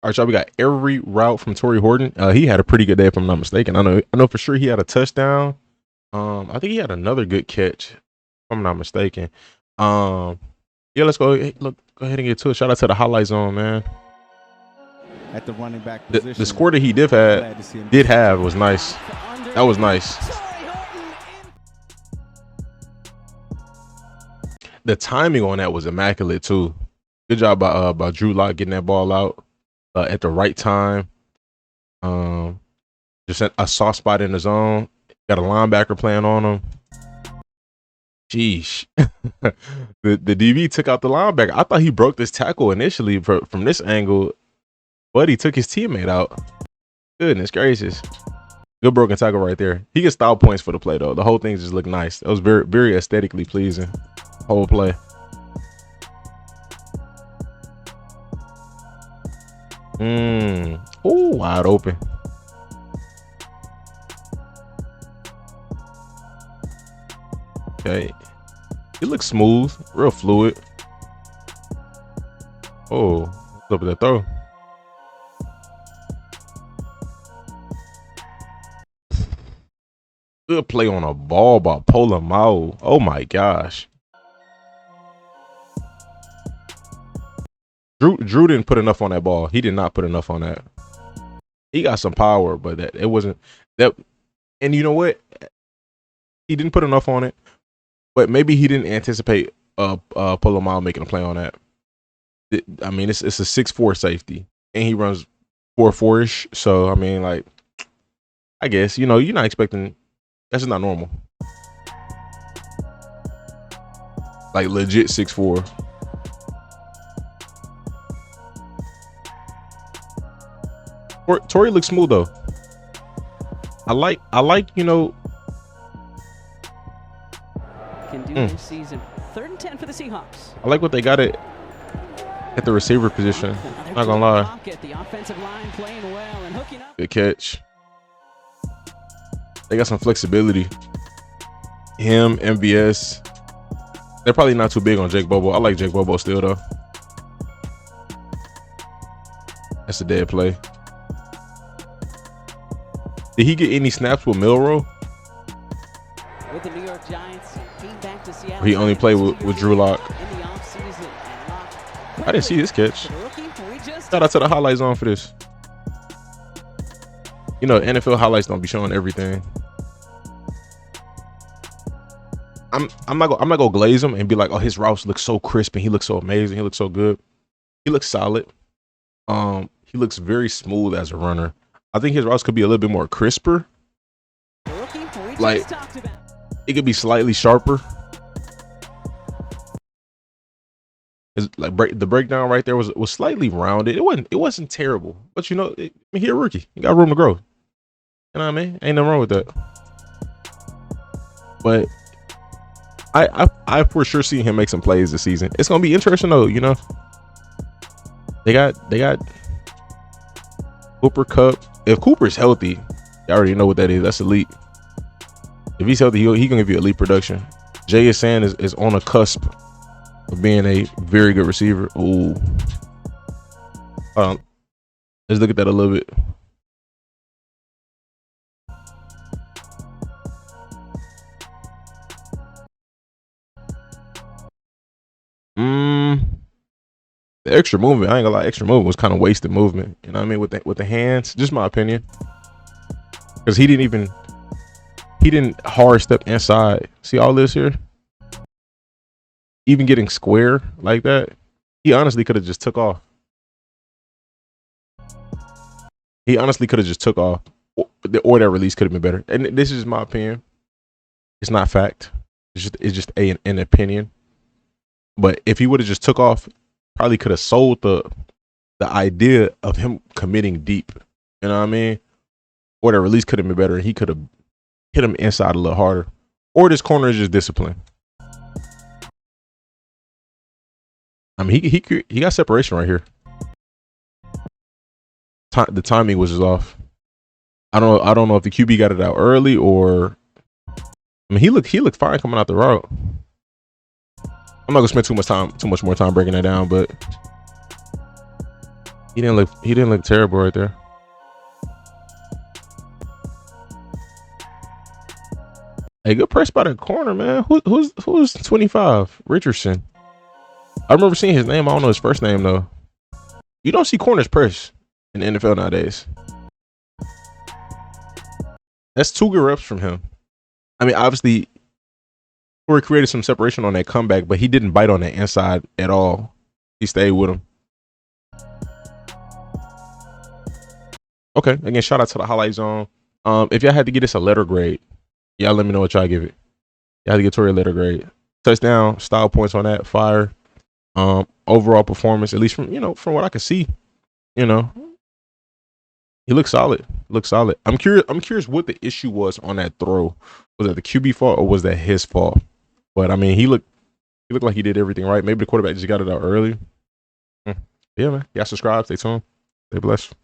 All right, y'all, we got every route from Tory Horton. He had a pretty good day, if I'm not mistaken. I know for sure he had a touchdown. I think he had another good catch, if I'm not mistaken. Yeah, let's go. Go ahead and get to it. Shout out to the highlight zone, man. At the running back position. The score that he did have was nice. That was nice. The timing on that was immaculate too. Good job by Drew Lock getting that ball out at the right time. Just a soft spot in the zone. Got a linebacker playing on him. Sheesh. the DB took out the linebacker. I thought he broke this tackle initially from this angle, but he took his teammate out. Goodness gracious. Good broken tackle right there. He gets style points for the play though. The whole thing just looked nice. It was very, very aesthetically pleasing. Whole play. Oh, wide open. Okay. It looks smooth, real fluid. Oh, what's up with that throw? Good play on a ball by Polamalu. Oh my gosh. Drew didn't put enough on that ball. He did not put enough on that. He got some power, but it wasn't that. And you know what? He didn't put enough on it, but maybe he didn't anticipate Polamalu making a play on that. I mean, it's a 6'4" safety, and he runs 4.4-ish. So I mean, like, I guess you're not expecting. That's just not normal. Like legit 6'4". Tory looks smooth though. I like Can do this season. 3rd and 10 for the Seahawks. I like what they got at the receiver position. Not gonna lie. The offensive line playing well and hooking up. Good catch. They got some flexibility. Him, MVS. They're probably not too big on Jake Bobo. I like Jake Bobo still though. That's a dead play. Did he get any snaps with Milroe? With the New York Giants, came back to Seattle. He only played with Drew Lock. I didn't see this catch. Shout out to the highlight zone for this. NFL highlights don't be showing everything. I'm not gonna glaze him and be like, oh, his routes look so crisp and he looks so amazing. He looks so good. He looks solid. He looks very smooth as a runner. I think his routes could be a little bit more crisper. Like, it could be slightly sharper. It's like the breakdown right there was slightly rounded. It wasn't terrible, but he a rookie. He got room to grow. You know what I mean? Ain't nothing wrong with that. But I for sure see him make some plays this season. It's gonna be interesting though. They got Cooper Kupp. If Cooper's healthy, you already know what that is. That's elite. If he's healthy, he gonna give you elite production. Jay is saying is on the cusp of being a very good receiver. Ooh. Let's look at that a little bit. The extra movement, I ain't gonna lie, extra movement was kind of wasted movement. You know what I mean? With the hands, just my opinion. Because he didn't hard step inside. See all this here? Even getting square like that, he honestly could have just took off. He honestly could have just took off. Or that release could have been better. And this is my opinion. It's not fact. It's just an opinion. But if he would have just took off, probably could have sold the idea of him committing deep. You know what I mean? Or the release could have been better. He could have hit him inside a little harder. Or this corner is just discipline. I mean, he got separation right here. The timing was just off. I don't know if the QB got it out early or. I mean, he looked fine coming out the route. I'm not gonna spend too much more time breaking that down, but He didn't look terrible right there. Hey, good press by the corner, man. Who's 25? Richardson. I remember seeing his name. I don't know his first name though. You don't see corners press in the NFL nowadays. That's 2 good reps from him. I mean, obviously, Tory created some separation on that comeback, but he didn't bite on that inside at all. He stayed with him. Okay, again, shout out to the highlight zone. If y'all had to give this a letter grade, y'all let me know what y'all give it. Y'all had to give Tory a letter grade. Touchdown, style points on that, fire. Overall performance, at least from what I can see, he looks solid. I'm curious what the issue was on that throw. Was that the QB fault or was that his fault? But I mean, he looked like he did everything right. Maybe the quarterback just got it out early. Yeah, man. Y'all subscribe, stay tuned. Stay blessed.